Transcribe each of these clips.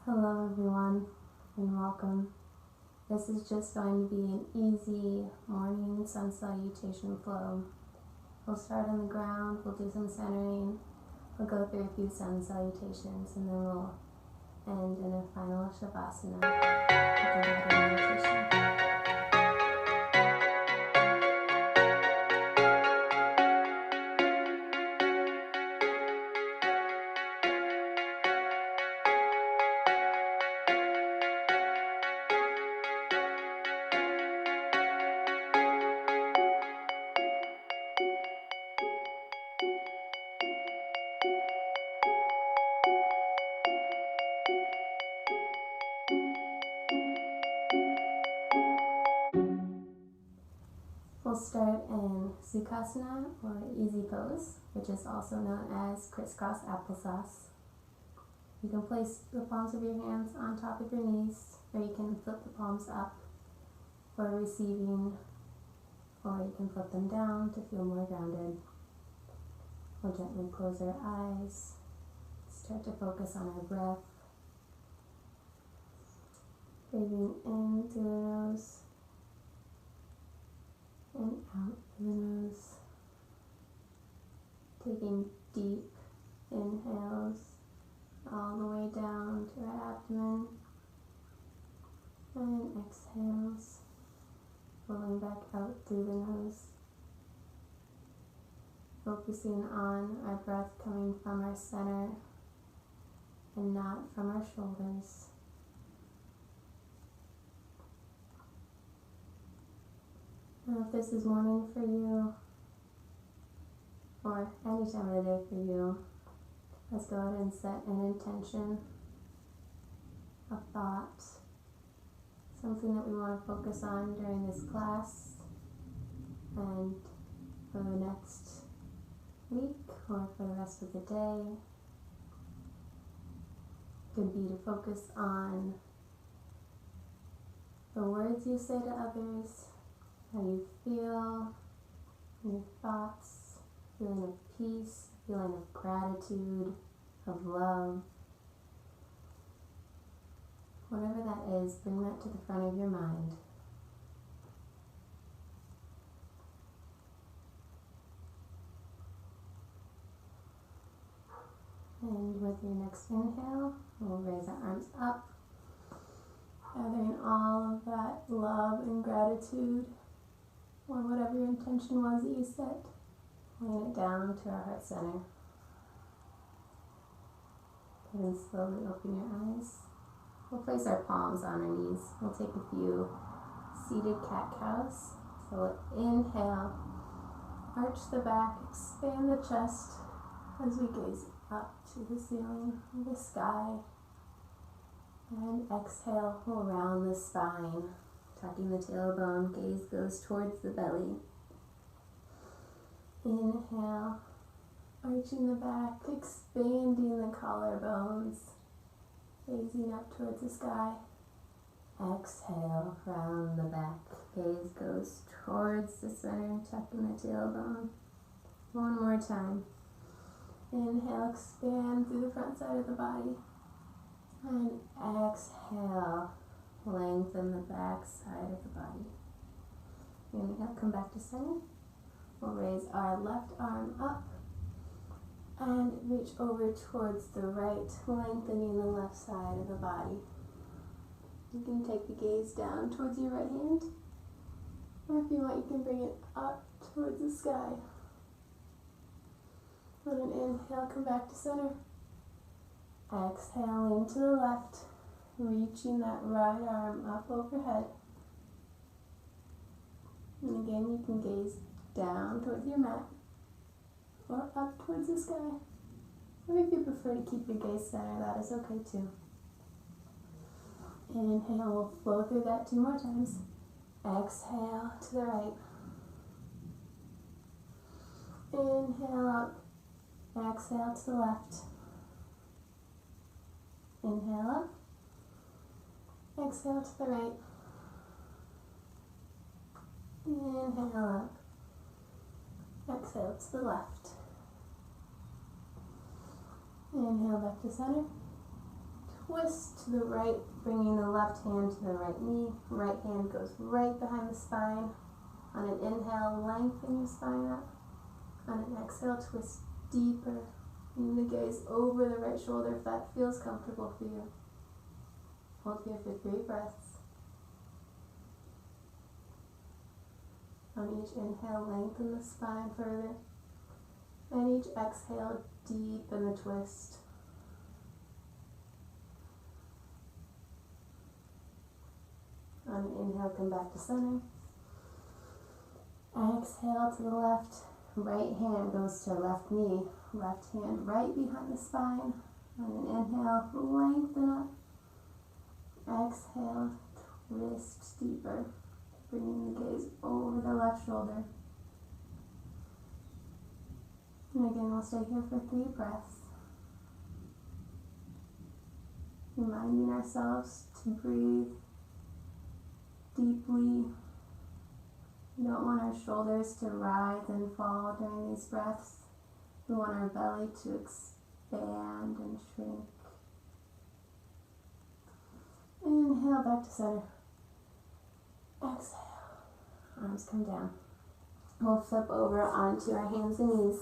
Hello everyone and welcome. This is just going to be an easy morning sun salutation flow. We'll start on the ground, we'll do some centering, we'll go through a few sun salutations, and then we'll end in a final Savasana with a guided meditation. We'll start in Sukhasana, or easy pose, which is also known as crisscross applesauce. You can place the palms of your hands on top of your knees, or you can flip the palms up for receiving, or you can flip them down to feel more grounded. We'll gently close our eyes, start to focus on our breath, breathing in through the nose and out through the nose, taking deep inhales all the way down to our abdomen, and exhales, pulling back out through the nose, focusing on our breath coming from our center and not from our shoulders. Now, if this is morning for you, or any time of the day for you, let's go ahead and set an intention, a thought, something that we want to focus on during this class and for the next week or for the rest of the day. Could be to focus on the words you say to others, how you feel, your thoughts, feeling of peace, feeling of gratitude, of love. Whatever that is, bring that to the front of your mind. And with your next inhale, we'll raise our arms up, gathering all of that love and gratitude, or whatever your intention was that you set, laying it down to our heart center. And slowly open your eyes. We'll place our palms on our knees. We'll take a few seated cat-cows. So inhale, arch the back, expand the chest as we gaze up to the ceiling, the sky. And exhale, we'll round the spine, tucking the tailbone, gaze goes towards the belly. Inhale, arching the back, expanding the collarbones, gazing up towards the sky. Exhale, round the back, gaze goes towards the center, tucking the tailbone. One more time. Inhale, expand through the front side of the body. And exhale, lengthen the back side of the body. Inhale, come back to center. We'll raise our left arm up and reach over towards the right, lengthening the left side of the body. You can take the gaze down towards your right hand, or if you want, you can bring it up towards the sky. On an inhale, come back to center. Exhaling to the left, reaching that right arm up overhead. And again, you can gaze down towards your mat or up towards the sky. Or if you prefer to keep your gaze center, that is okay too. Inhale, we'll flow through that 2 more times. Exhale to the right. Inhale up. Exhale to the left. Inhale up. Exhale to the right. Inhale up. Exhale to the left. Inhale back to center. twist to the right, bringing the left hand to the right knee. Right hand goes right behind the spine. On an inhale, lengthen your spine up. On an exhale, twist deeper. Bring the gaze over the right shoulder if that feels comfortable for you. Hold here for 3 breaths. On each inhale, lengthen the spine further. And each exhale, deepen the twist. On an inhale, come back to center. Exhale to the left. Right hand goes to left knee. Left hand right behind the spine. On an inhale, lengthen up. Exhale, twist deeper. Bringing the gaze over the left shoulder. And again, we'll stay here for 3 breaths. Reminding ourselves to breathe deeply. We don't want our shoulders to rise and fall during these breaths. We want our belly to expand and shrink. Inhale back to center. Exhale. Arms come down. We'll flip over onto our hands and knees.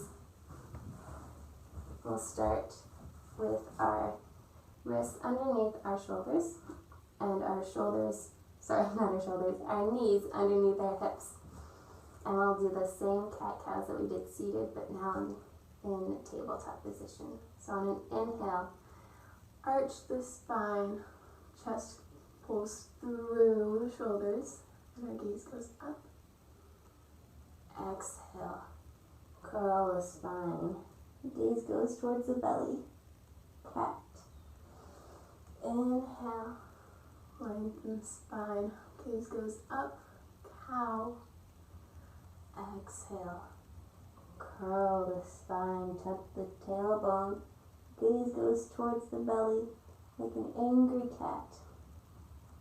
We'll start with our wrists underneath our shoulders and our knees underneath our hips. And we'll do the same cat-cows that we did seated, but now in tabletop position. So on an inhale, arch the spine, chest pulls through the shoulders, and our gaze goes up. Exhale, curl the spine, gaze goes towards the belly, cat. Inhale, lengthen the spine, gaze goes up, cow. Exhale, curl the spine, tuck the tailbone, gaze goes towards the belly like an angry cat.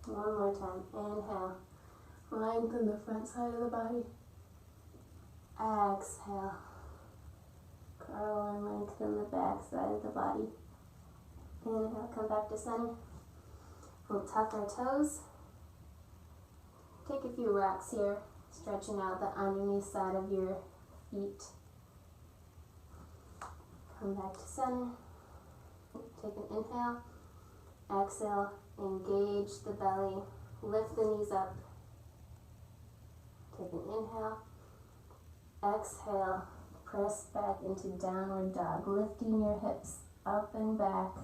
One more time, inhale, lengthen the front side of the body. Exhale, curl and lengthen the back side of the body. Inhale, come back to center. We'll tuck our toes. Take a few rocks here, stretching out the underneath side of your feet. Come back to center. Take an inhale. Exhale, engage the belly. Lift the knees up. Take an inhale. Exhale, press back into downward dog, lifting your hips up and back.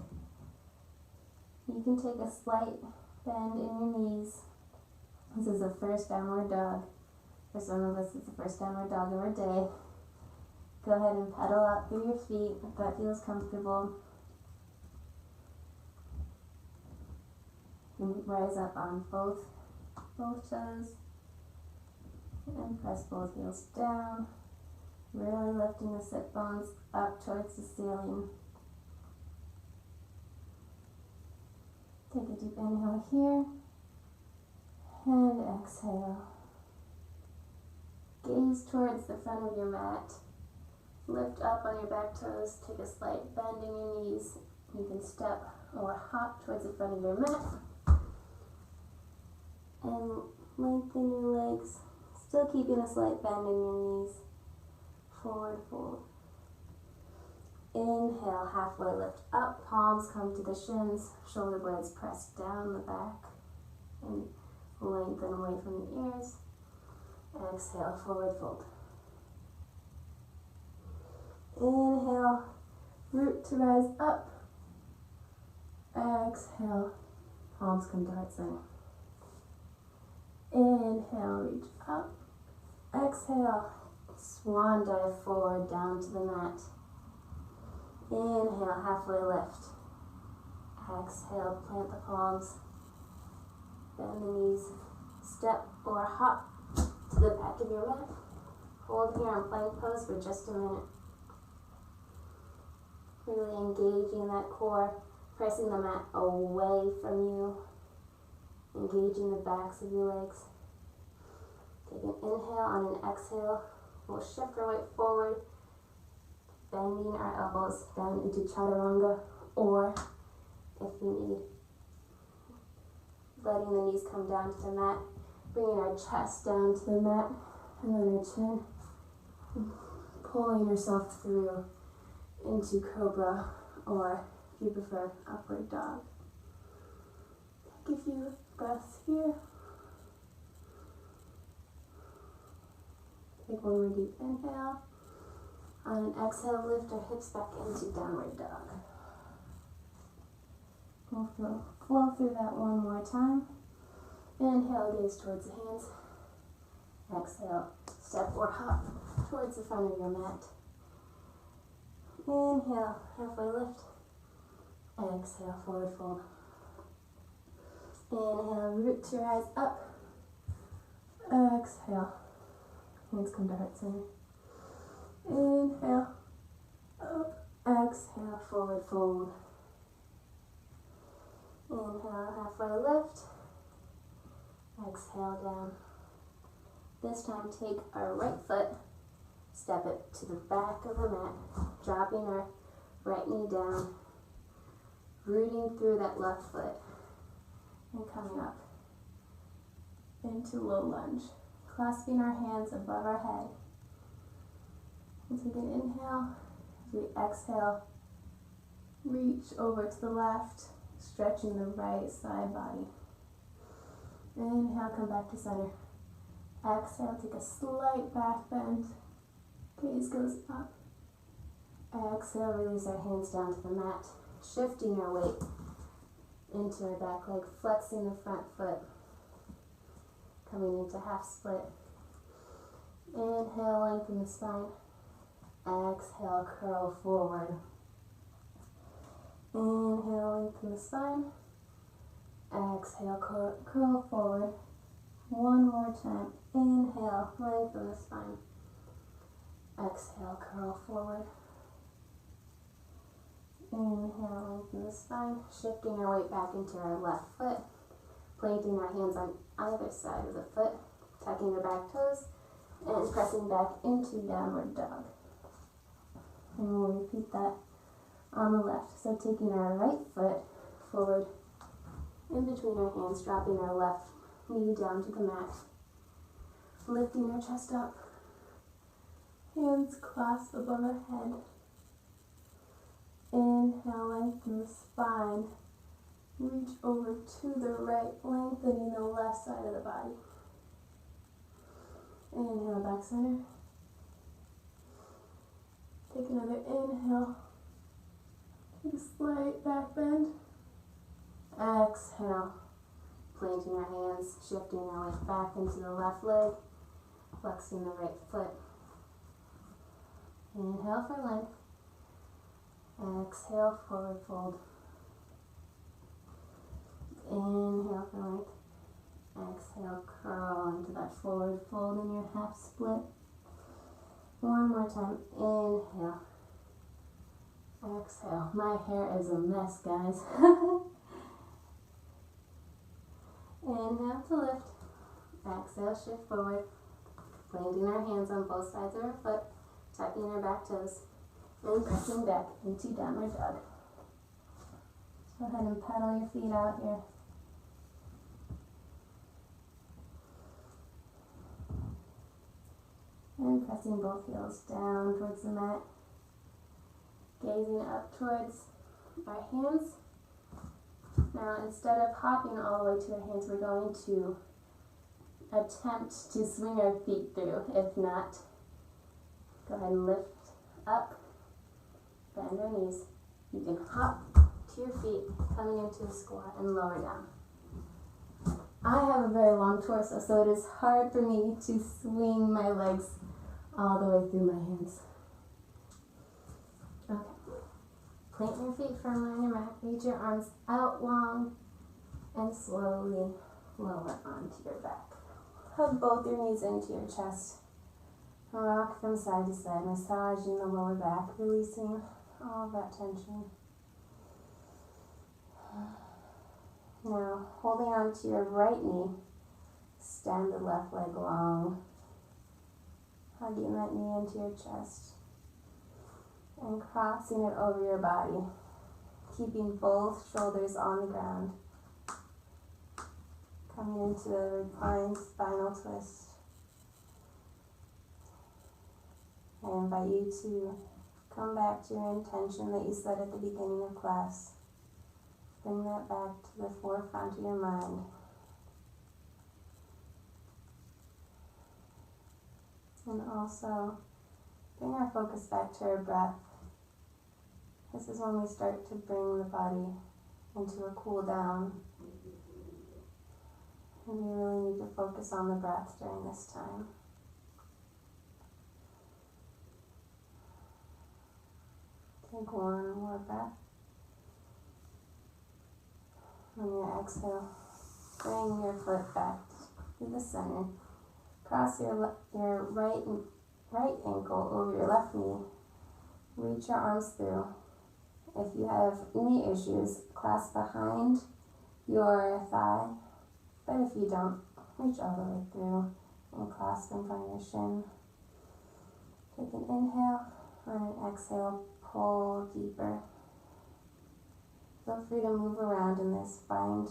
You can take a slight bend in your knees. This is the first downward dog. For some of us, it's the first downward dog of our day. Go ahead and pedal out through your feet if that feels comfortable. And rise up on both toes. And press both heels down. Really lifting the sit bones up towards the ceiling. Take a deep inhale here. And exhale. Gaze towards the front of your mat. Lift up on your back toes. Take a slight bend in your knees. You can step or hop towards the front of your mat. And lengthen your legs. Still keeping a slight bend in your knees. Forward fold. Inhale, halfway lift up. Palms come to the shins. Shoulder blades press down the back. And lengthen away from the ears. Exhale, forward fold. Inhale, root to rise up. Exhale, palms come to heart center. Inhale, reach up. Exhale, swan dive forward down to the mat. Inhale, halfway lift. Exhale, plant the palms. Bend the knees. Step or hop to the back of your mat. Hold here in plank pose for just a minute. Really engaging that core, pressing the mat away from you. Engaging the backs of your legs. Take an inhale. On an exhale, we'll shift our weight forward, bending our elbows down into chaturanga, or if we need, letting the knees come down to the mat, bringing our chest down to the mat, and then our chin, and pulling yourself through into cobra, or if you prefer, upward dog. Take a few breaths here. Take one more deep inhale. On an exhale, lift our hips back into downward dog. We'll flow through that one more time. Inhale, gaze towards the hands. Exhale, step or hop towards the front of your mat. Inhale, halfway lift. Exhale, forward fold. Inhale, root your eyes up. Exhale, hands come to heart center. Inhale, up. Exhale, forward fold. Inhale, halfway lift. Exhale, down. This time, take our right foot, step it to the back of the mat, dropping our right knee down, rooting through that left foot, and coming up into low lunge, clasping our hands above our head. We'll take an inhale. As we exhale, reach over to the left, stretching the right side body. Inhale, come back to center. Exhale, take a slight back bend. Gaze goes up. Exhale, release our hands down to the mat, shifting our weight into our back leg, flexing the front foot, coming into half split. Inhale, lengthen the spine. Exhale, curl forward. Inhale, lengthen the spine. Exhale, curl forward. One more time. Inhale, lengthen the spine. Exhale, curl forward. Inhale, lengthen the spine. Shifting our weight back into our left foot. Planting our hands on either side of the foot. Tucking our back toes. And pressing back into downward dog. And we'll repeat that on the left. So taking our right foot forward in between our hands, dropping our left knee down to the mat, lifting our chest up, hands clasped above our head. Inhale, lengthen the spine, reach over to the right, lengthening the left side of the body. Inhale, back center. Take another inhale. Take a slight back bend. Exhale. Planting our hands, shifting our weight back into the left leg, flexing the right foot. Inhale for length. Exhale, forward fold. Inhale for length. Exhale, curl into that forward fold in your half split. One more time. Inhale. Exhale. My hair is a mess, guys. Inhale to lift. Exhale, shift forward. Planting our hands on both sides of our foot, tucking our back toes, and pressing back into downward dog. Go ahead and pedal your feet out here. And pressing both heels down towards the mat. Gazing up towards our hands. Now, instead of hopping all the way to our hands, we're going to attempt to swing our feet through. If not, go ahead and lift up, bend our knees. You can hop to your feet, coming into a squat and lower down. I have a very long torso, so it is hard for me to swing my legs all the way through my hands. Okay. Plant your feet firmly on your mat. Reach your arms out long and slowly lower onto your back. Hug both your knees into your chest. Rock from side to side, massaging the lower back, releasing all of that tension. Now, holding on to your right knee, extend the left leg long, hugging that knee into your chest, and crossing it over your body, keeping both shoulders on the ground. Coming into the reclined spinal twist. I invite you to come back to your intention that you set at the beginning of class. Bring that back to the forefront of your mind. And also bring our focus back to our breath. This is when we start to bring the body into a cool down. And we really need to focus on the breath during this time. Take one more breath. On your exhale, bring your foot back to the center. Cross your right ankle over your left knee. Reach your arms through. If you have knee issues, clasp behind your thigh. But if you don't, reach all the way through and clasp in front of your shin. Take an inhale. On an exhale, pull deeper. Feel free to move around in this. Find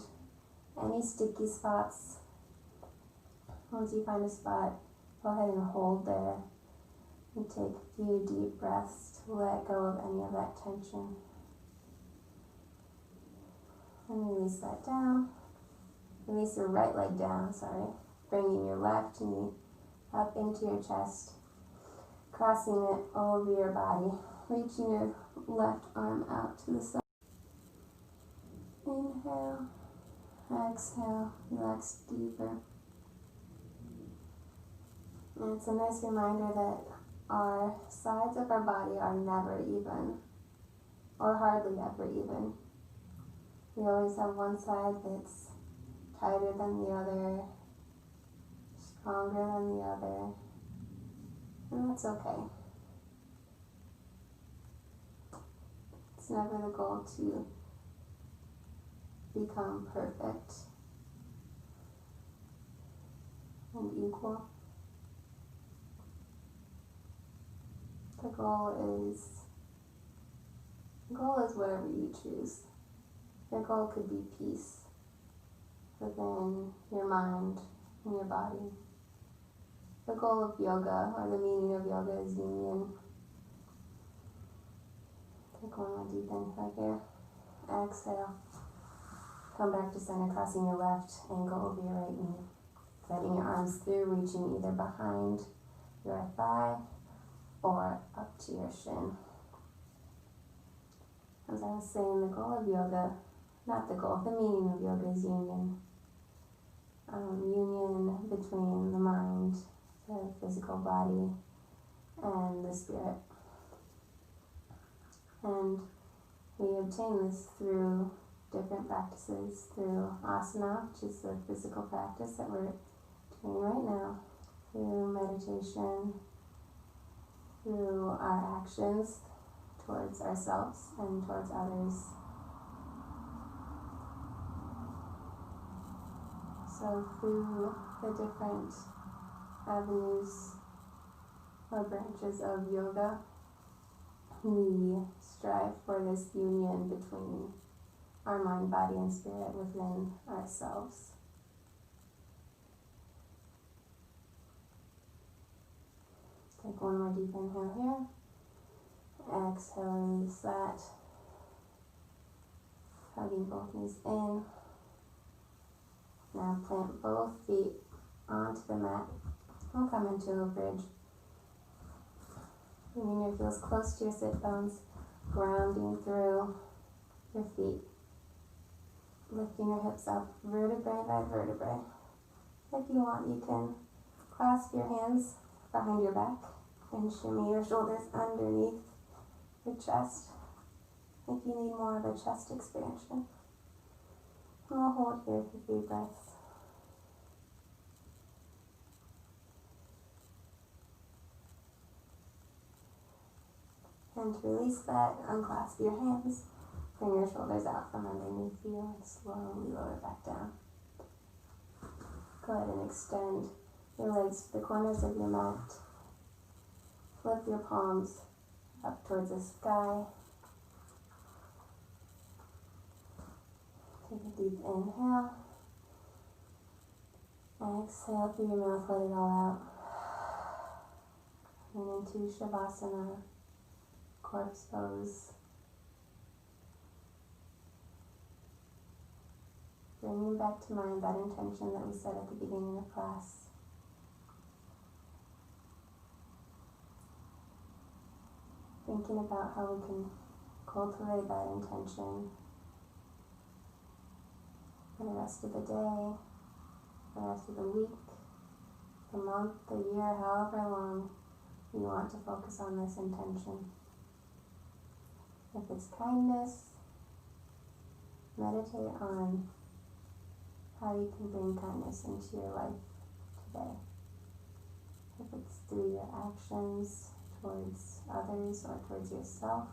any sticky spots. Once you find a spot, go ahead and hold there. And take a few deep breaths to let go of any of that tension. And release that down. Release your right leg down, bringing your left knee up into your chest. Crossing it over your body. Reaching your left arm out to the side. Inhale. Exhale. Relax deeper. And it's a nice reminder that our sides of our body are never even, or hardly ever even. We always have one side that's tighter than the other, stronger than the other, and that's okay. It's never the goal to become perfect and equal. The goal is whatever you choose. Your goal could be peace within your mind and your body. The goal of yoga, or the meaning of yoga, is union. Take one more deep inhale here. Exhale. Come back to center, crossing your left ankle over your right knee. Threading your arms through, reaching either behind your thigh or up to your shin. As I was saying, the goal of yoga, not the goal, the meaning of yoga is union. Union between the mind, the physical body, and the spirit. And we obtain this through different practices, through asana, which is the physical practice that we're doing right now, through meditation, through our actions towards ourselves and towards others. So through the different avenues or branches of yoga, we strive for this union between our mind, body, and spirit within ourselves. Take one more deep inhale here. Exhale, release that. Hugging both knees in. Now plant both feet onto the mat. We'll come into a bridge. Bringing your heels close to your sit bones, grounding through your feet. Lifting your hips up vertebrae by vertebrae. If you want, you can clasp your hands behind your back and shimmy your shoulders underneath your chest if you need more of a chest expansion. And we'll hold here for 3 breaths. And to release that, unclasp your hands. Bring your shoulders out from underneath you and slowly lower back down. Go ahead and extend your legs to the corners of your mat. Flip your palms up towards the sky. Take a deep inhale. Exhale through your mouth, let it all out. And into Savasana, corpse pose. Bringing back to mind that intention that we set at the beginning of class. Thinking about how we can cultivate that intention for the rest of the day, the rest of the week, the month, the year, however long you want to focus on this intention. If it's kindness, meditate on how you can bring kindness into your life today. If it's through your actions towards others or towards yourself,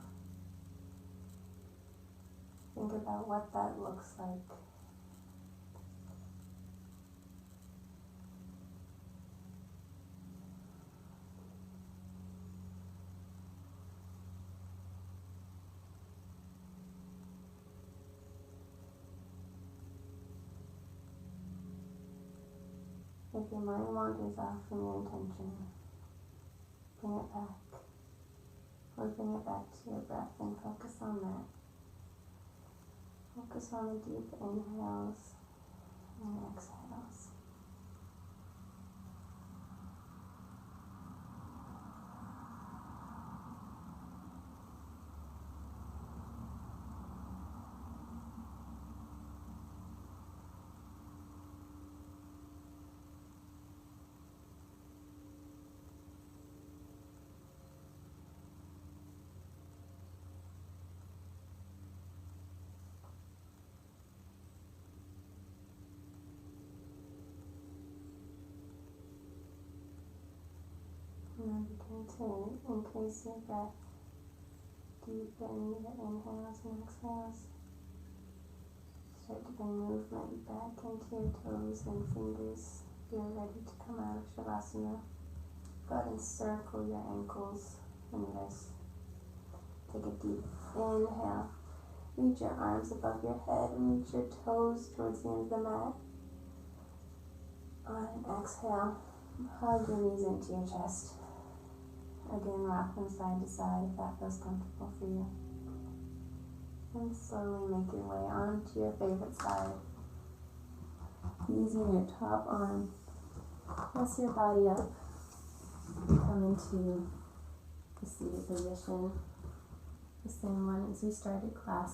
think about what that looks like. If your mind wanders off from your intention, bring it back. Or bring it back to your breath and focus on that. Focus on the deep inhales and exhales. And then begin to increase your breath. Deepen your inhales and exhales. Start to bring movement back into your toes and fingers. You're ready to come out of Savasana. Go ahead and circle your ankles and wrists. Take a deep inhale. Reach your arms above your head and reach your toes towards the end of the mat. On an exhale, hug your knees into your chest. Again, rock them side to side if that feels comfortable for you. And slowly make your way onto your favorite side. Using your top arm, press your body up. Come into the seated position, the same one as we started class.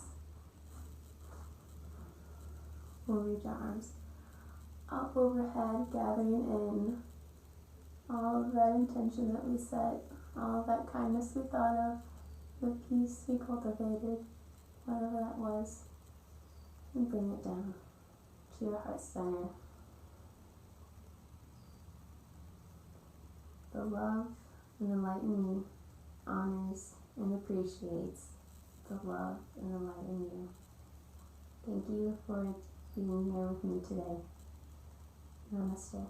We'll reach our arms up overhead, gathering in all of that intention that we set, all of that kindness we thought of, the peace we cultivated, whatever that was, and bring it down to your heart center. The love and the light in me honors and appreciates the love and the light in you. Thank you for being here with me today. Namaste.